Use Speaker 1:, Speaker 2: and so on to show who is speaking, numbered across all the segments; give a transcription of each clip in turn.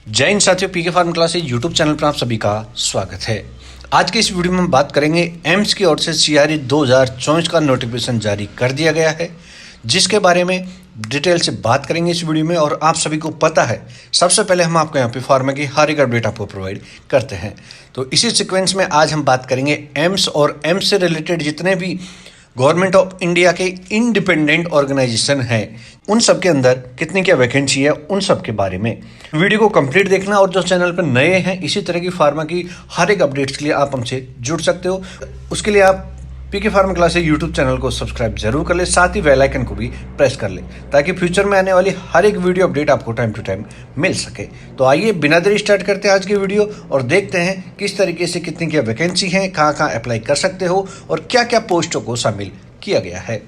Speaker 1: जय हिंद साथियों, पीके farm classes YouTube channel पर आप सभी का स्वागत है। आज के इस वीडियो में हम बात करेंगे एम्स की ओर से सीआरई 2024 का नोटिफिकेशन जारी कर दिया गया है, जिसके बारे में डिटेल से बात करेंगे इस वीडियो में। और आप सभी को पता है, सबसे पहले हम आपको यहाँ पे फार्मा की हर एक अपडेट आपको प्रोवाइड करते हैं। तो इसी सीक्वेंस में आज हम बात करेंगे एम्स और एम्स से रिलेटेड जितने भी गवर्नमेंट ऑफ इंडिया के इंडिपेंडेंट ऑर्गेनाइजेशन हैं, उन सब के अंदर कितनी क्या वैकेंसी है, उन सब के बारे में वीडियो को कंप्लीट देखना। और जो चैनल पर नए हैं, इसी तरह की फार्मा की हर एक अपडेट्स के लिए आप हमसे जुड़ सकते हो। उसके लिए आप पीके फार्मा क्लासेज यूट्यूब चैनल को सब्सक्राइब जरूर कर ले, साथ ही बेल आइकन को भी प्रेस कर ले, ताकि फ्यूचर में आने वाली हर एक वीडियो अपडेट आपको टाइम टू टाइम मिल सके। तो आइए बिना देरी स्टार्ट करते हैं आज की वीडियो और देखते हैं किस तरीके से कितनी क्या वैकेंसी है, कहाँ कहाँ अप्लाई कर सकते हो और क्या क्या पोस्टों को शामिल किया गया है।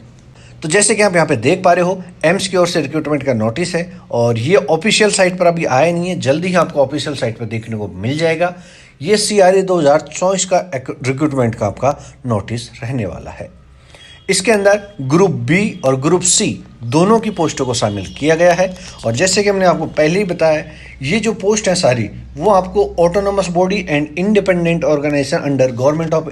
Speaker 1: तो जैसे कि आप यहाँ पे देख पा रहे हो, एम्स की ओर से रिक्रूटमेंट का नोटिस है और ये ऑफिशियल साइट पर अभी आया नहीं है, जल्दी ही आपको ऑफिशियल साइट पर देखने को मिल जाएगा। ये सीआरई 2024 का रिक्रूटमेंट का आपका नोटिस रहने वाला है। इसके अंदर ग्रुप बी और ग्रुप सी दोनों की पोस्टों को शामिल किया गया है। और जैसे कि हमने आपको पहले ही बताया, ये जो पोस्ट है सारी वो आपको autonomous body and independent organisation under government of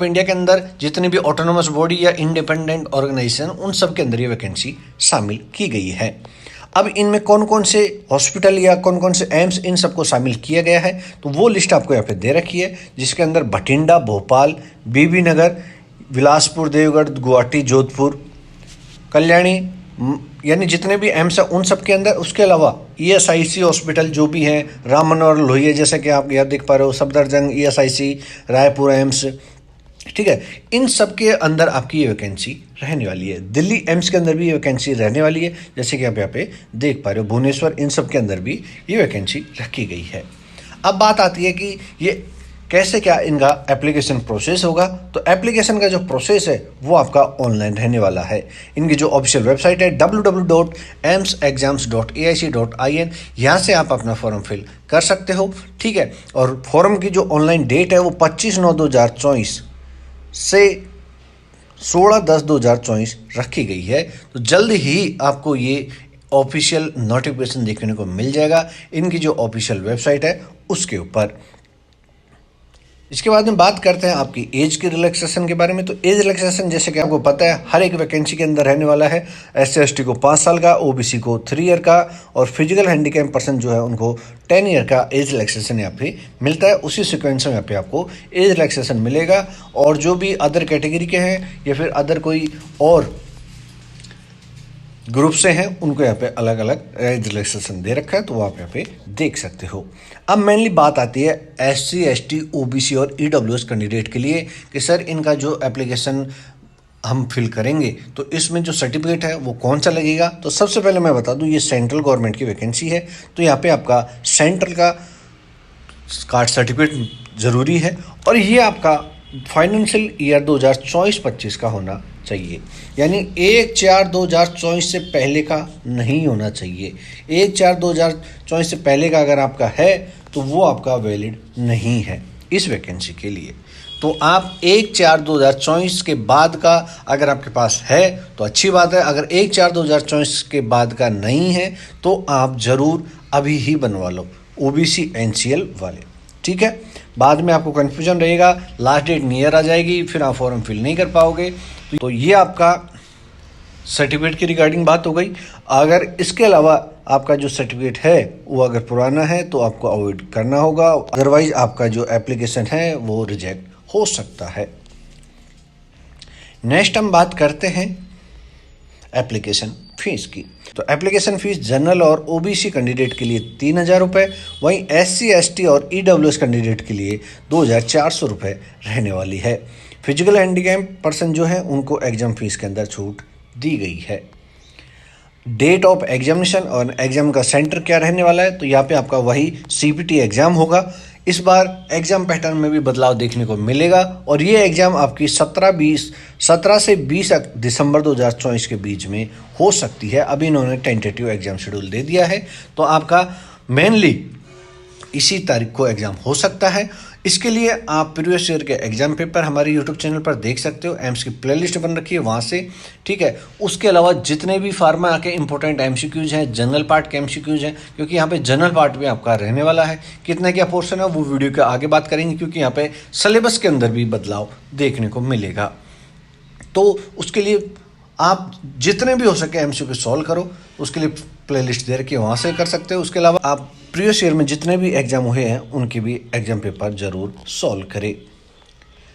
Speaker 1: India के अंदर जितनी भी ऑटोनोमस बॉडी या इंडिपेंडेंट ऑर्गेनाइजेशन, उन सब के अंदर ये वैकेंसी शामिल की गई है। अब इनमें कौन कौन से हॉस्पिटल या कौन कौन से एम्स, इन सबको शामिल किया गया है, तो वो लिस्ट आपको यहाँ पे दे रखी है, जिसके अंदर बठिंडा, भोपाल, बीबी नगर, बिलासपुर, देवगढ़, गुवाहाटी, जोधपुर, कल्याणी, यानी जितने भी एम्स हैं उन सब के अंदर। उसके अलावा ईएसआईसी हॉस्पिटल जो भी हैं, राम मनोहर लोहिया, जैसे कि आप यहाँ देख पा रहे हो, सफदरजंग ईएसआईसी, रायपुर एम्स, ठीक है, इन सब के अंदर आपकी ये वैकेंसी रहने वाली है। दिल्ली एम्स के अंदर भी ये वैकेंसी रहने वाली है, जैसे कि आप यहाँ पे देख पा रहे हो, भुवनेश्वर, इन सब के अंदर भी ये वैकेंसी रखी गई है। अब बात आती है कि ये कैसे क्या इनका एप्लीकेशन प्रोसेस होगा। तो एप्लीकेशन का जो प्रोसेस है वो आपका ऑनलाइन रहने वाला है। इनकी जो ऑफिशियल वेबसाइट है www.emsexams.aic.in, यहाँ से आप अपना फॉर्म फिल कर सकते हो, ठीक है। और फॉर्म की जो ऑनलाइन डेट है वो 25/9/2024 से 16/10/2024 रखी गई है। तो जल्द ही आपको ये ऑफिशियल नोटिफिकेशन देखने को मिल जाएगा इनकी जो ऑफिशियल वेबसाइट है उसके ऊपर। इसके बाद में बात करते हैं आपकी एज के रिलैक्सेशन के बारे में। तो एज रिलैक्सेशन जैसे कि आपको पता है, हर एक वैकेंसी के अंदर रहने वाला है। SC/ST को 5 साल का, OBC को 3 ईयर का और फिजिकल हैंडीकैप पर्सन जो है उनको 10 ईयर का एज रिलैक्सेशन यहाँ पे मिलता है। उसी सिक्वेंस में यहाँ पे आपको एज रिलैक्सेशन मिलेगा। और जो भी अदर कैटेगरी के हैं या फिर अदर कोई और ग्रुप से हैं, उनको यहाँ पे अलग अलग एज रिलैक्सेशन दे रखा है, तो वो आप यहाँ पे देख सकते हो। अब मेनली बात आती है SC/ST, OBC और EWS कैंडिडेट के लिए कि सर इनका जो एप्लीकेशन हम फिल करेंगे तो इसमें जो सर्टिफिकेट है वो कौन सा लगेगा। तो सबसे पहले मैं बता दूं, ये सेंट्रल गवर्नमेंट की वैकेंसी है, तो यहाँ पे आपका सेंट्रल का कास्ट सर्टिफिकेट ज़रूरी है। और ये आपका फाइनेंशियल ईयर 2024-25 का होना चाहिए, यानी 1/4/2024 से पहले का नहीं होना चाहिए। 1/4/2024 से पहले का अगर आपका है तो वो आपका वैलिड नहीं है इस वैकेंसी के लिए। तो आप 1/4/2024 के बाद का अगर आपके पास है तो अच्छी बात है, अगर 1/4/2024 के बाद का नहीं है तो आप ज़रूर अभी ही बनवा लो, OBC NCL वाले, ठीक है। बाद में आपको कन्फ्यूजन रहेगा, लास्ट डेट नियर आ जाएगी, फिर आप फॉर्म फिल नहीं कर पाओगे। तो ये आपका सर्टिफिकेट की रिगार्डिंग बात हो गई। अगर इसके अलावा आपका जो सर्टिफिकेट है वो अगर पुराना है तो आपको अवॉइड करना होगा, अदरवाइज आपका जो एप्लीकेशन है वो रिजेक्ट हो सकता है। नेक्स्ट हम बात करते हैं एप्लीकेशन फीस की। तो एप्लीकेशन फीस जनरल और OBC कैंडिडेट के लिए 3,000 रुपये, वहीं SC/ST और EWS कैंडिडेट के लिए 2,400 रुपये रहने वाली है। फिजिकल हैंडीकैप पर्सन जो है उनको एग्जाम फीस के अंदर छूट दी गई है। डेट ऑफ एग्जामिनेशन और एग्जाम का सेंटर क्या रहने वाला है, तो यहाँ पे आपका वही CPT एग्जाम होगा। इस बार एग्जाम पैटर्न में भी बदलाव देखने को मिलेगा और ये एग्जाम आपकी 17 से 20 दिसंबर 2024 के बीच में हो सकती है। अभी इन्होंने टेंटेटिव एग्जाम शेड्यूल दे दिया है, तो आपका मेनली इसी तारीख को एग्जाम हो सकता है। इसके लिए आप प्रीवियस ईयर के एग्जाम पेपर हमारे यूट्यूब चैनल पर देख सकते हो। एम्स की प्लेलिस्ट बन रखी है वहाँ से, ठीक है। उसके अलावा जितने भी फार्मा के इंपॉर्टेंट एमसीक्यूज हैं, जनरल पार्ट के एमसीक्यूज हैं, क्योंकि यहाँ पे जनरल पार्ट भी आपका रहने वाला है, कितना क्या पोर्शन है वो वीडियो के आगे बात करेंगे, क्योंकि यहाँ पे सिलेबस के अंदर भी बदलाव देखने को मिलेगा। तो उसके लिए आप जितने भी हो सके एमसीक्यू सॉल्व करो, उसके लिए प्लेलिस्ट दे रखी है वहाँ से कर सकते हो। उसके अलावा आप प्रीवियस ईयर में जितने भी एग्जाम हुए हैं उनके भी एग्जाम पेपर जरूर सॉल्व करें।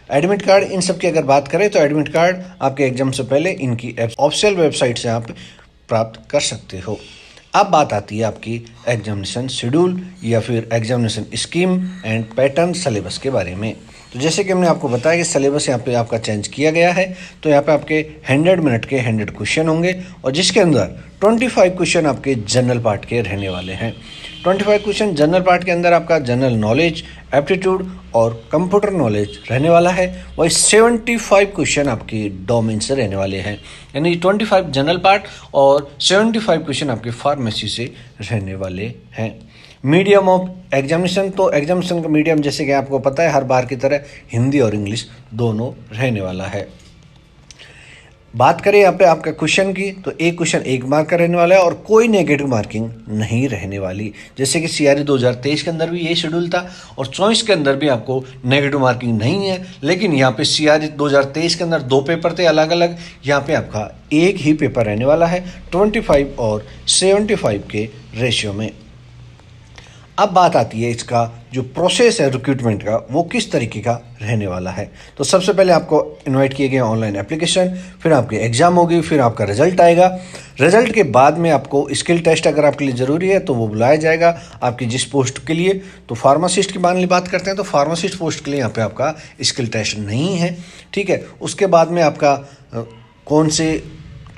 Speaker 1: एडमिट कार्ड, इन सब की अगर बात करें तो एडमिट कार्ड आपके एग्जाम से पहले इनकी ऑफिशियल वेबसाइट से आप प्राप्त कर सकते हो। अब बात आती है आपकी एग्जामिनेशन शेड्यूल या फिर examination scheme and pattern syllabus के बारे में। तो जैसे कि हमने आपको बताया कि सिलेबस यहाँ पे आपका चेंज किया गया है। तो यहाँ पे आपके 100 मिनट के 100 क्वेश्चन होंगे और जिसके अंदर 25 क्वेश्चन आपके जनरल पार्ट के रहने वाले हैं। 25 क्वेश्चन जनरल पार्ट के अंदर आपका जनरल नॉलेज, एप्टीट्यूड और कंप्यूटर नॉलेज रहने वाला है। वही 75 क्वेश्चन आपकी डोमेन से रहने वाले हैं, यानी 25 जनरल पार्ट और 75 क्वेश्चन आपके फार्मेसी से रहने वाले हैं। मीडियम ऑफ एग्जामिनेशन, तो एग्जामिनेशन का मीडियम जैसे कि आपको पता है हर बार की तरह हिंदी और इंग्लिश दोनों रहने वाला है। बात करें यहाँ पे आपका क्वेश्चन की, तो एक क्वेश्चन 1 मार्क का रहने वाला है और कोई नेगेटिव मार्किंग नहीं रहने वाली। जैसे कि सीआरई 2023 के अंदर भी ये शेड्यूल था और 24 के अंदर भी आपको नेगेटिव मार्किंग नहीं है। लेकिन यहाँ पे सीआरई 2023 के अंदर 2 पेपर थे अलग अलग, यहाँ पे आपका एक ही पेपर रहने वाला है 25 और 75 के रेशियो में। अब बात आती है इसका जो प्रोसेस है रिक्रूटमेंट का, वो किस तरीके का रहने वाला है। तो सबसे पहले आपको इनवाइट किए गए ऑनलाइन एप्लीकेशन, फिर आपकी एग्जाम होगी, फिर आपका रिजल्ट आएगा। रिजल्ट के बाद में आपको स्किल टेस्ट अगर आपके लिए ज़रूरी है तो वो बुलाया जाएगा आपकी जिस पोस्ट के लिए। तो फार्मासिस्ट की मान ली बात करते हैं तो फार्मासिस्ट पोस्ट के लिए यहाँ पे आपका स्किल टेस्ट नहीं है, ठीक है। उसके बाद में आपका कौन से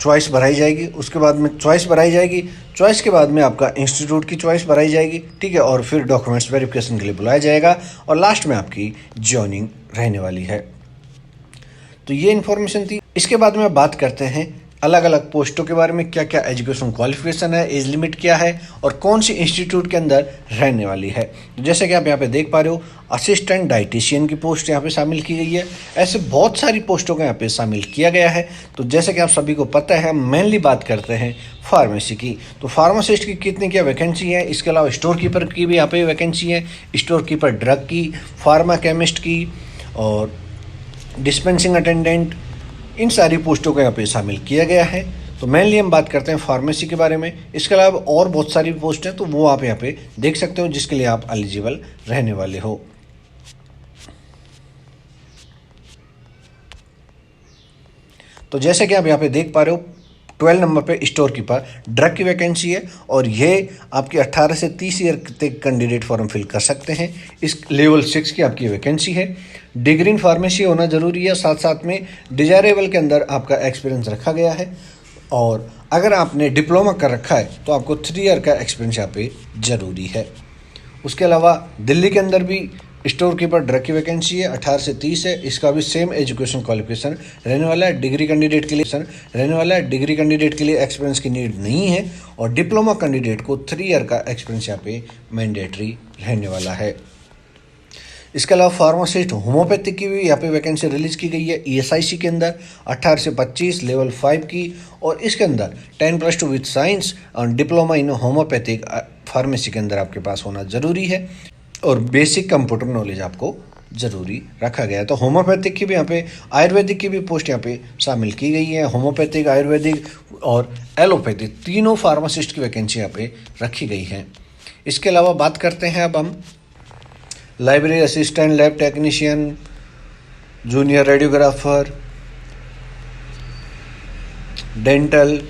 Speaker 1: चॉइस भराई जाएगी, उसके बाद में चॉइस भराई जाएगी, चॉइस के बाद में आपका इंस्टीट्यूट की चॉइस भराई जाएगी, ठीक है। और फिर डॉक्यूमेंट्स वेरिफिकेशन के लिए बुलाया जाएगा और लास्ट में आपकी जॉइनिंग रहने वाली है। तो ये इन्फॉर्मेशन थी। इसके बाद में बात करते हैं अलग अलग पोस्टों के बारे में, क्या क्या एजुकेशन क्वालिफिकेशन है, एज लिमिट क्या है और कौन सी इंस्टीट्यूट के अंदर रहने वाली है। तो जैसे कि आप यहाँ पे देख पा रहे हो, असिस्टेंट डाइटिशियन की पोस्ट यहाँ पे शामिल की गई है। ऐसे बहुत सारी पोस्टों को यहाँ पे शामिल किया गया है। तो जैसे कि आप सभी को पता है, हम मेनली बात करते हैं फार्मेसी की। तो फार्मासिस्ट की कितनी क्या वैकेंसी है, इसके अलावा स्टोर कीपर की भी यहाँ पे वैकेंसी है, स्टोर कीपर ड्रग की, फार्मा केमिस्ट की और डिस्पेंसिंग अटेंडेंट, इन सारी पोस्टों को यहाँ पे शामिल किया गया है। तो मेनली हम बात करते हैं फार्मेसी के बारे में। इसके अलावा और बहुत सारी पोस्ट हैं तो वो आप यहाँ पे देख सकते हो जिसके लिए आप एलिजिबल रहने वाले हो। तो जैसे कि आप यहाँ पे देख पा रहे हो, 12 नंबर पे स्टोर कीपर ड्रग की वैकेंसी है और ये आपकी 18 से 30 ईयर तक कैंडिडेट फॉर्म फिल कर सकते हैं। इस लेवल 6 की आपकी वैकेंसी है। डिग्री इन फार्मेसी होना ज़रूरी है, साथ साथ में डिजायरेबल के अंदर आपका एक्सपीरियंस रखा गया है। और अगर आपने डिप्लोमा कर रखा है तो आपको 3 ईयर का एक्सपीरियंस यहाँ पे ज़रूरी है। उसके अलावा दिल्ली के अंदर भी स्टोर कीपर ड्रग की वैकेंसी है, 18 से 30 है। इसका भी सेम एजुकेशन क्वालिफिकेशन रहने वाला है। डिग्री कैंडिडेट के लिए रहने वाला है। डिग्री कैंडिडेट के लिए एक्सपीरियंस की नीड नहीं है और डिप्लोमा कैंडिडेट को 3 ईयर का एक्सपीरियंस यहाँ पे मैंडेटरी रहने वाला है। इसके अलावा फार्मासिस्ट होम्योपैथिक की भी यहाँ पे वैकेंसी रिलीज की गई है ESIC के अंदर 18 से 25 लेवल 5 की, और इसके अंदर 10+2 विथ साइंस और डिप्लोमा इन होम्योपैथिक फार्मेसी के अंदर आपके पास होना ज़रूरी है और बेसिक कंप्यूटर नॉलेज आपको ज़रूरी रखा गया है। तो होम्योपैथिक की भी यहाँ पे, आयुर्वेदिक की भी पोस्ट यहाँ पे शामिल की गई है। होम्योपैथिक, आयुर्वेदिक और एलोपैथिक तीनों फार्मासिस्ट की वैकेंसी यहाँ पे रखी गई है। इसके अलावा बात करते हैं अब हम library assistant, lab technician, junior radiographer, dental,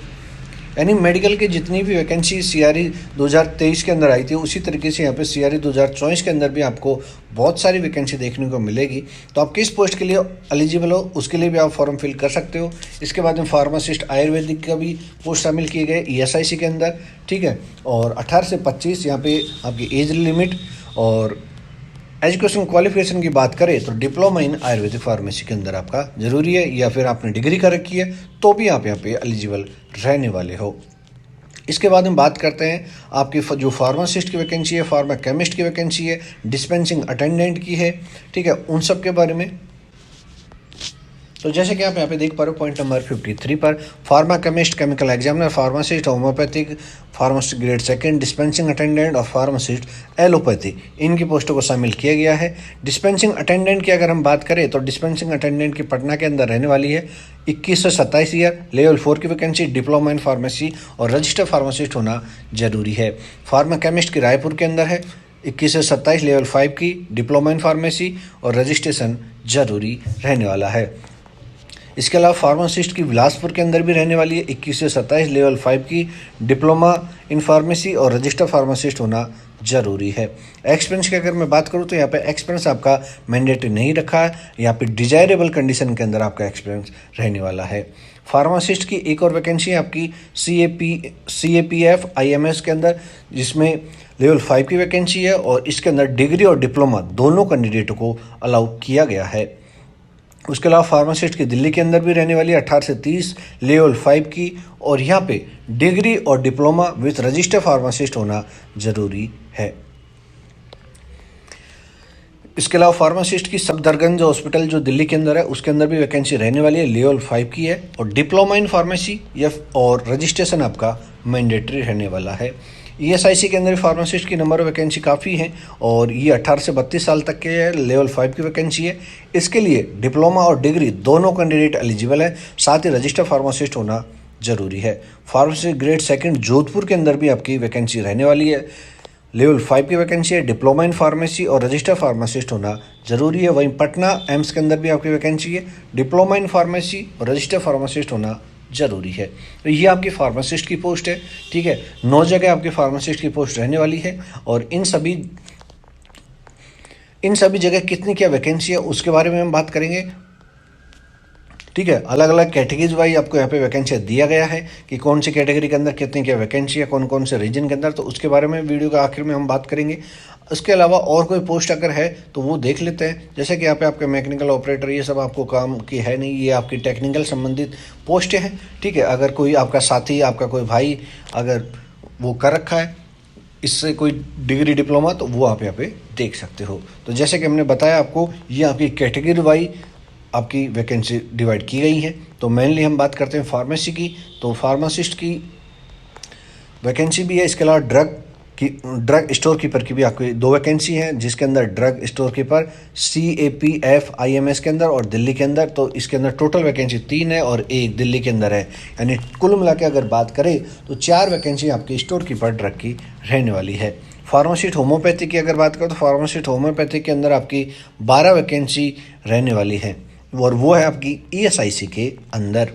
Speaker 1: यानी मेडिकल की जितनी भी वैकेंसी सीआरई 2023 के अंदर आई थी उसी तरीके से यहाँ पे सीआरई 2024 के अंदर भी आपको बहुत सारी वैकेंसी देखने को मिलेगी। तो आप किस पोस्ट के लिए एलिजिबल हो उसके लिए भी आप फॉर्म फिल कर सकते हो। इसके बाद में फार्मासिस्ट आयुर्वेदिक का भी पोस्ट शामिल किए गए ESIC के अंदर, ठीक है। और 18 से 25 यहाँ पे आपकी एज लिमिट। और एजुकेशन क्वालिफिकेशन की बात करें तो डिप्लोमा इन आयुर्वेदिक फार्मेसी के अंदर आपका ज़रूरी है, या फिर आपने डिग्री कर रखी है तो भी आप यहाँ पे एलिजिबल रहने वाले हो। इसके बाद हम बात करते हैं आपकी जो फार्मासिस्ट की वैकेंसी है, फार्मा केमिस्ट की वैकेंसी है, डिस्पेंसिंग अटेंडेंट की है, ठीक है, उन सब के बारे में। तो जैसे कि आप यहाँ पे देख पा रहे हो पॉइंट नंबर 53 पर pharma chemist, chemical examiner, pharmacist, homeopathic pharmacist grade second, dispensing attendant और फार्मासिस्ट एलोपैथी, इनकी पोस्टों को शामिल किया गया है। डिस्पेंसिंग अटेंडेंट की अगर हम बात करें तो डिस्पेंसिंग अटेंडेंट की पटना के अंदर रहने वाली है 21 से 27 ईयर, लेवल 4 की वैकेंसी, डिप्लोमा इन फार्मेसी और रजिस्टर्ड फार्मासिस्ट होना जरूरी है। फार्मा केमिस्ट की रायपुर के अंदर है 21 से 27, लेवल 5 की, डिप्लोमा इन फार्मेसी और रजिस्ट्रेशन जरूरी रहने वाला है। इसके अलावा फार्मासिस्ट की बिलासपुर के अंदर भी रहने वाली है 21 से 27, लेवल 5 की, डिप्लोमा इन फार्मेसी और रजिस्टर्ड फार्मासिस्ट होना जरूरी है। एक्सपीरियंस की अगर मैं बात करूं तो यहाँ पे एक्सपीरियंस आपका मैंडेटरी नहीं रखा है, यहाँ पे डिजायरेबल कंडीशन के अंदर आपका एक्सपीरियंस रहने वाला है। फार्मासिस्ट की एक और वैकेंसी है आपकी CAPF IMS के अंदर, जिसमें लेवल 5 की वैकेंसी है और इसके अंदर डिग्री और डिप्लोमा दोनों कैंडिडेटों को अलाउ किया गया है। उसके अलावा फार्मासिस्ट की दिल्ली के अंदर भी रहने वाली है 18 से 30, लेवल 5 की, और यहाँ पे डिग्री और डिप्लोमा विथ रजिस्टर्ड फार्मासिस्ट होना जरूरी है। इसके अलावा फार्मासिस्ट की सफदरगंज हॉस्पिटल जो दिल्ली के अंदर है उसके अंदर भी वैकेंसी रहने वाली है, लेवल 5 की है, और डिप्लोमा इन फार्मेसी और रजिस्ट्रेशन आपका मैंडेटरी रहने वाला है। ESIC के अंदर फार्मासिस्ट की नंबर ऑफ वैकेंसी काफ़ी है और ये 18 से 32 साल तक के है, लेवल 5 की वैकेंसी है। इसके लिए डिप्लोमा और डिग्री दोनों कैंडिडेट एलिजिबल है, साथ ही रजिस्टर्ड फार्मासिस्ट होना जरूरी है। फार्मासिस्ट ग्रेड सेकंड जोधपुर के अंदर भी आपकी वैकेंसी रहने वाली है, लेवल 5 की वैकेंसी है, डिप्लोमा इन फार्मेसी और रजिस्टर्ड फार्मासिस्ट होना जरूरी है। वहीं पटना एम्स के अंदर भी आपकी वैकेंसी है, डिप्लोमा इन फार्मेसी और रजिस्टर्ड फार्मासिस्ट होना जरूरी है। तो ये आपकी फार्मासिस्ट की पोस्ट है, ठीक है। 9 जगह आपकी फार्मासिस्ट की पोस्ट रहने वाली है और इन सभी जगह कितनी क्या वैकेंसी है उसके बारे में हम बात करेंगे, ठीक है। अलग अलग कैटेगरीज वाइज आपको यहाँ पे वैकेंसी दिया गया है कि कौन सी कैटेगरी के अंदर कितनी क्या वैकेंसी है, कौन कौन से रीजन के अंदर, तो उसके बारे में वीडियो के आखिर में हम बात करेंगे। उसके अलावा और कोई पोस्ट अगर है तो वो देख लेते हैं। जैसे कि यहाँ पे आपके मैकेनिकल ऑपरेटर, ये सब आपको काम की है नहीं, ये आपकी टेक्निकल संबंधित पोस्टें हैं, ठीक है। अगर कोई आपका साथी, आपका कोई भाई अगर वो कर रखा है इससे कोई डिग्री डिप्लोमा, तो वो आप यहाँ पे देख सकते हो। तो जैसे कि हमने बताया आपको, ये आपकी कैटेगरी वाइज आपकी वैकेंसी डिवाइड की गई है। तो मेनली हम बात करते हैं फार्मेसी की, तो फार्मासिस्ट की वैकेंसी भी है। इसके अलावा ड्रग स्टोर कीपर की भी आपकी 2 वैकेंसी हैं, जिसके अंदर drug store keeper CAPF IMS के अंदर और दिल्ली के अंदर। तो इसके अंदर टोटल वैकेंसी 3 है और 1 दिल्ली के अंदर है, यानी कुल मिला के अगर बात करें तो 4 वैकेंसी आपकी स्टोर कीपर ड्रग की रहने वाली है। फार्मासिस्ट होम्योपैथी की अगर बात करें तो फार्मासिस्ट होम्योपैथी के अंदर आपकी 12 वैकेंसी रहने वाली है और वो है आपकी ESIC के अंदर।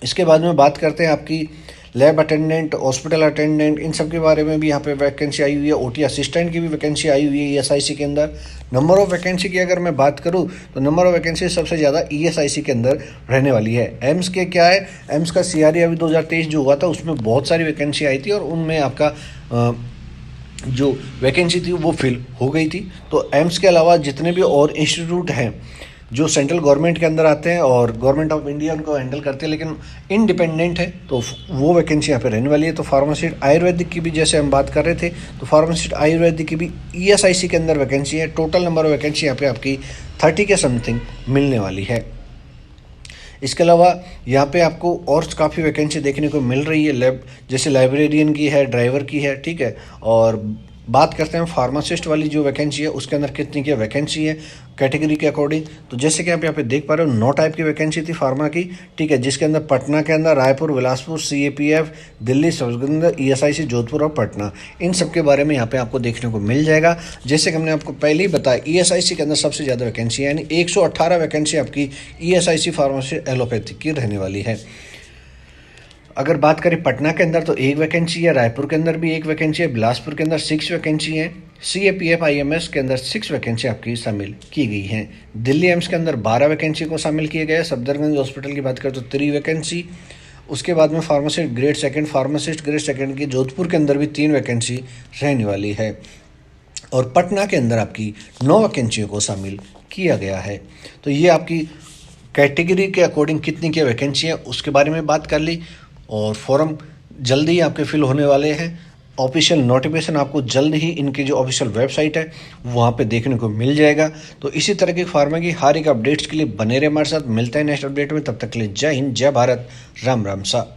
Speaker 1: इसके बाद में बात करते हैं आपकी लैब अटेंडेंट, हॉस्पिटल अटेंडेंट, इन सब के बारे में भी यहाँ पे वैकेंसी आई हुई है। OT असिस्टेंट की भी वैकेंसी आई हुई है ESIC के अंदर। नंबर ऑफ वैकेंसी की अगर मैं बात करूँ तो नंबर ऑफ वैकेंसी सबसे ज़्यादा ESIC के अंदर रहने वाली है। एम्स के क्या है, एम्स का CRE अभी 2023 जो हुआ था उसमें बहुत सारी वैकेंसी आई थी और उनमें आपका जो वैकेंसी थी वो फिल हो गई थी। तो एम्स के अलावा जितने भी और इंस्टीट्यूट हैं जो सेंट्रल गवर्नमेंट के अंदर आते हैं और गवर्नमेंट ऑफ इंडिया उनको हैंडल करती है लेकिन इंडिपेंडेंट है, तो वो वैकेंसी यहाँ पे रहने वाली है। तो फार्मासिस्ट आयुर्वेदिक की भी जैसे हम बात कर रहे थे, तो फार्मासिस्ट आयुर्वेदिक की भी ESIC के अंदर वैकेंसी है। टोटल नंबर ऑफ वैकेंसी यहाँ पे आपकी 30 के समथिंग मिलने वाली है। इसके अलावा यहाँ पे आपको और काफ़ी वैकेंसी देखने को मिल रही है, जैसे लाइब्रेरियन की है, ड्राइवर की है, ठीक है। और बात करते हैं फार्मासिस्ट वाली जो वैकेंसी है उसके अंदर कितनी क्या वैकेंसी है कैटेगरी के अकॉर्डिंग। तो जैसे कि आप यहाँ पे देख पा रहे हो 9 टाइप की वैकेंसी थी फार्मा की, ठीक है, जिसके अंदर पटना के अंदर, रायपुर, बिलासपुर, CAPF, दिल्ली, सफदरजंग, ESIC, जोधपुर और पटना, इन सब के बारे में यहाँ पे आपको देखने को मिल जाएगा। जैसे कि हमने आपको पहले ही बताया ESIC के अंदर सबसे ज़्यादा वैकेंसी है, यानी 118 वैकेंसी आपकी ESIC फार्मासी एलोपैथिक की रहने वाली है। अगर बात करें पटना के अंदर तो 1 वैकेंसी है, रायपुर के अंदर भी 1 वैकेंसी है, बिलासपुर के अंदर 6 वैकेंसी है, CAPF IMS के अंदर 6 वैकेंसी आपकी शामिल की गई हैं। दिल्ली एम्स के अंदर 12 वैकेंसी को शामिल किया गया है। सफदरगंज हॉस्पिटल की बात करें तो 3 वैकेंसी। उसके बाद में फार्मासिस्ट ग्रेड सेकंड की जोधपुर के अंदर भी 3 वैकेंसी रहने वाली है और पटना के अंदर आपकी 9 वैकेंसियों को शामिल किया गया है। तो ये आपकी कैटेगरी के अकॉर्डिंग कितनी क्या वैकेंसी है उसके बारे में बात कर ली। और फॉर्म जल्दी ही आपके फिल होने वाले हैं। ऑफिशियल नोटिफिकेशन आपको जल्द ही इनकी जो ऑफिशियल वेबसाइट है वहाँ पे देखने को मिल जाएगा। तो इसी तरह की फार्मा की हर एक अपडेट्स के लिए बने रहे हमारे साथ। मिलते हैं नेक्स्ट अपडेट में, तब तक के लिए जय हिंद, जय भारत, राम राम सा।